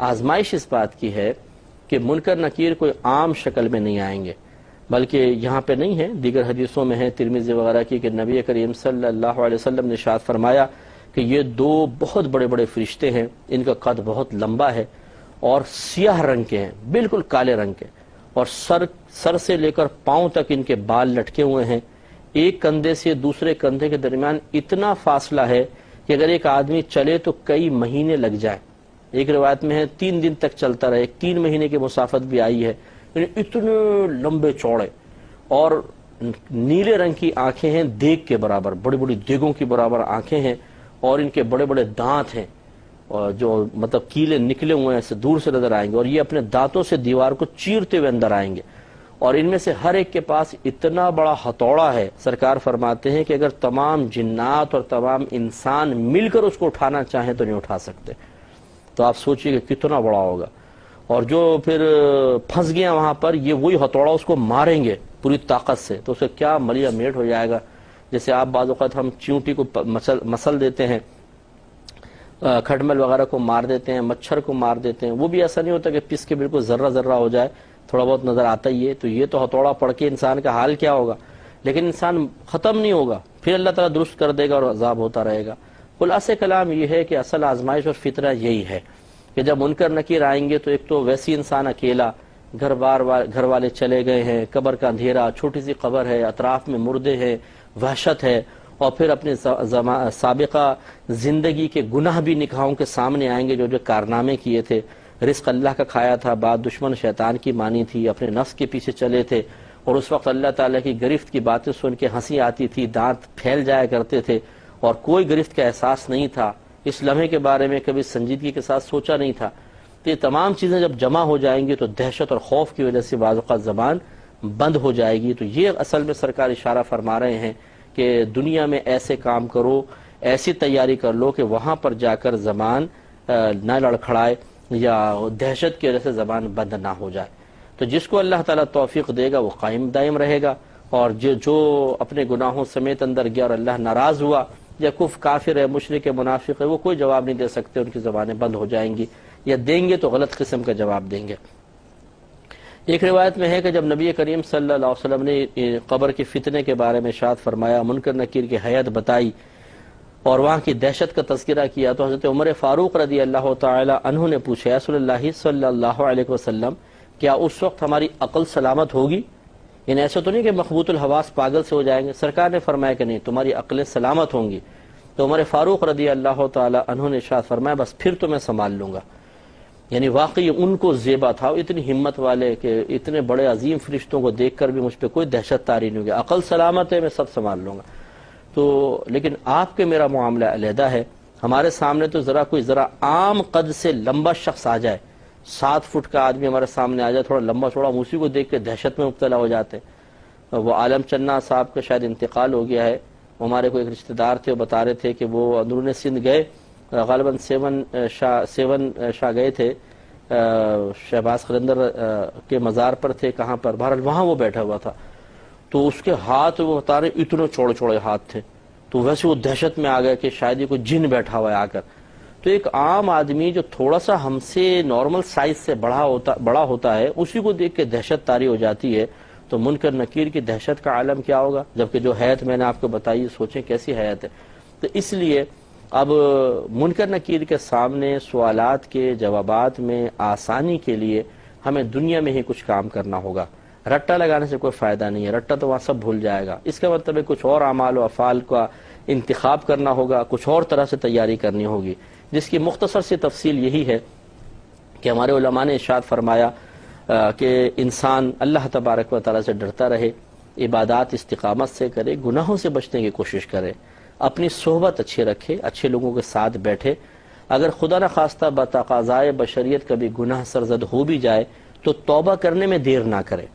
آزمائش اس بات کی ہے کہ منکر نکیر کوئی عام شکل میں نہیں آئیں گے، بلکہ یہاں پہ نہیں ہے، دیگر حدیثوں میں ہے ترمذی وغیرہ کی کہ نبی کریم صلی اللہ علیہ وسلم نے ارشاد فرمایا کہ یہ دو بہت بڑے بڑے فرشتے ہیں، ان کا قد بہت لمبا ہے اور سیاہ رنگ کے ہیں، بالکل کالے رنگ کے، اور سر سے لے کر پاؤں تک ان کے بال لٹکے ہوئے ہیں، ایک کندھے سے دوسرے کندھے کے درمیان اتنا فاصلہ ہے کہ اگر ایک آدمی چلے تو کئی مہینے لگ جائیں، ایک روایت میں ہے 3 دن تک چلتا رہے، 3 مہینے کی مسافت بھی آئی ہے، یعنی اتنے لمبے چوڑے، اور نیلے رنگ کی آنکھیں ہیں دیگ کے برابر، بڑی بڑی دیگوں کی برابر آنکھیں ہیں، اور ان کے بڑے بڑے دانت ہیں، اور جو مطلب کیلے نکلے ہوئے ہیں ایسے دور سے نظر آئیں گے، اور یہ اپنے دانتوں سے دیوار کو چیرتے ہوئے اندر آئیں گے، اور ان میں سے ہر ایک کے پاس اتنا بڑا ہتھوڑا ہے، سرکار فرماتے ہیں کہ اگر تمام جنات اور تمام انسان مل کر اس کو اٹھانا چاہیں تو نہیں اٹھا سکتے۔ تو آپ سوچئے کہ کتنا بڑا ہوگا، اور جو پھر پھنس گیا وہاں پر، یہ وہی ہتھوڑا اس کو ماریں گے پوری طاقت سے، تو اسے کیا ملیا میٹ ہو جائے گا۔ جیسے آپ بعض اوقات ہم چیونٹی کو مسل دیتے ہیں، کھٹمل وغیرہ کو مار دیتے ہیں، مچھر کو مار دیتے ہیں، وہ بھی ایسا نہیں ہوتا کہ پس کے بالکل ذرہ ذرہ ہو جائے، تھوڑا بہت نظر آتا ہی ہے، تو یہ تو ہتھوڑا پڑ کے انسان کا حال کیا ہوگا، لیکن انسان ختم نہیں ہوگا، پھر اللہ تعالیٰ درست کر دے گا اور عذاب ہوتا رہے گا۔ خلاصہ کلام یہ ہے کہ اصل آزمائش اور فطرہ یہی ہے کہ جب منکر نکیر آئیں گے تو ایک تو ویسی انسان اکیلا، گھر والے چلے گئے ہیں، قبر کا اندھیرا، چھوٹی سی قبر ہے، اطراف میں مردے ہیں، وحشت ہے، اور پھر اپنے سابقہ زندگی کے گناہ بھی نگاہوں کے سامنے آئیں گے، جو کارنامے کیے تھے، رزق اللہ کا کھایا تھا، بات دشمن شیطان کی مانی تھی، اپنے نفس کے پیچھے چلے تھے، اور اس وقت اللہ تعالیٰ کی گرفت کی باتیں سن کے ہنسی آتی تھی، دانت پھیل جایا کرتے تھے، اور کوئی گرفت کا احساس نہیں تھا، اس لمحے کے بارے میں کبھی سنجیدگی کے ساتھ سوچا نہیں تھا۔ تو یہ تمام چیزیں جب جمع ہو جائیں گی تو دہشت اور خوف کی وجہ سے بعض اوقات زبان بند ہو جائے گی۔ تو یہ اصل میں سرکار اشارہ فرما رہے ہیں کہ دنیا میں ایسے کام کرو، ایسی تیاری کر لو کہ وہاں پر جا کر زبان نہ لڑکھڑائے یا دہشت کی وجہ سے زبان بند نہ ہو جائے۔ تو جس کو اللہ تعالیٰ توفیق دے گا وہ قائم دائم رہے گا، اور جو اپنے گناہوں سمیت اندر گیا اور اللہ ناراض ہوا، یا کافر ہے، مشرک ہے، منافق ہے، وہ کوئی جواب نہیں دے سکتے، ان کی زبانیں بند ہو جائیں گی، یا دیں گے تو غلط قسم کا جواب دیں گے۔ ایک روایت میں ہے کہ جب نبی کریم صلی اللہ علیہ وسلم نے قبر کے فتنے کے بارے میں ارشاد فرمایا، منکر نکیر کی حیت بتائی اور وہاں کی دہشت کا تذکرہ کیا، تو حضرت عمر فاروق رضی اللہ تعالی عنہ نے پوچھا، یا رسول اللہ صلی اللہ علیہ وسلم، کیا اس وقت ہماری عقل سلامت ہوگی؟ یعنی ایسا تو نہیں کہ مخبوط الحواس پاگل سے ہو جائیں گے؟ سرکار نے فرمایا کہ نہیں، تمہاری عقلیں سلامت ہوں گی۔ تو عمر فاروق رضی اللہ تعالی عنہ نے ارشاد فرمایا، بس پھر تو میں سنبھال لوں گا۔ یعنی واقعی ان کو زیبا تھا، اتنی ہمت والے کہ اتنے بڑے عظیم فرشتوں کو دیکھ کر بھی مجھ پہ کوئی دہشت طاری نہیں ہوگی، عقل سلامت ہے، میں سب سنبھال لوں گا۔ تو لیکن آپ کے میرا معاملہ علیحدہ ہے، ہمارے سامنے تو ذرا عام قد سے لمبا شخص آ جائے، 7 فٹ کا آدمی ہمارے سامنے آ جائے، تھوڑا لمبا چوڑا، ہم اسی کو دیکھ کے دہشت میں مبتلا ہو جاتے ہیں۔ وہ عالم چنا صاحب کا شاید انتقال ہو گیا ہے، ہمارے کوئی ایک رشتہ دار تھے، وہ بتا رہے تھے کہ وہ اندرون سندھ گئے، غالباً سیون شاہ گئے تھے، شہباز قلندر کے مزار پر تھے، کہاں پر، بہرحال وہاں وہ بیٹھا ہوا تھا، تو اس کے ہاتھ وہ بتا رہے اتنے چوڑے چوڑے ہاتھ تھے، تو ویسے وہ دہشت میں آ گئے کہ شاید یہ کوئی جن بیٹھا ہوا ہے آ کر۔ تو ایک عام آدمی جو تھوڑا سا ہم سے نارمل سائز سے بڑا ہوتا ہے، اسی کو دیکھ کے دہشت طاری ہو جاتی ہے، تو منکر نکیر کی دہشت کا عالم کیا ہوگا؟ جبکہ جو حیت میں نے آپ کو بتائی، سوچیں کیسی حیت ہے۔ تو اس لیے اب منکر نکیر کے سامنے سوالات کے جوابات میں آسانی کے لیے ہمیں دنیا میں ہی کچھ کام کرنا ہوگا، رٹا لگانے سے کوئی فائدہ نہیں ہے، رٹا تو وہاں سب بھول جائے گا۔ اس کا مطلب ہے کچھ اور اعمال و افعال کا انتخاب کرنا ہوگا، کچھ اور طرح سے تیاری کرنی ہوگی، جس کی مختصر سی تفصیل یہی ہے کہ ہمارے علماء نے ارشاد فرمایا کہ انسان اللہ تبارک و تعالیٰ سے ڈرتا رہے، عبادات استقامت سے کرے، گناہوں سے بچنے کی کوشش کرے، اپنی صحبت اچھی رکھے، اچھے لوگوں کے ساتھ بیٹھے، اگر خدا نخواستہ بتقاضائے بشریت کبھی گناہ سرزد ہو بھی جائے تو توبہ کرنے میں دیر نہ کرے۔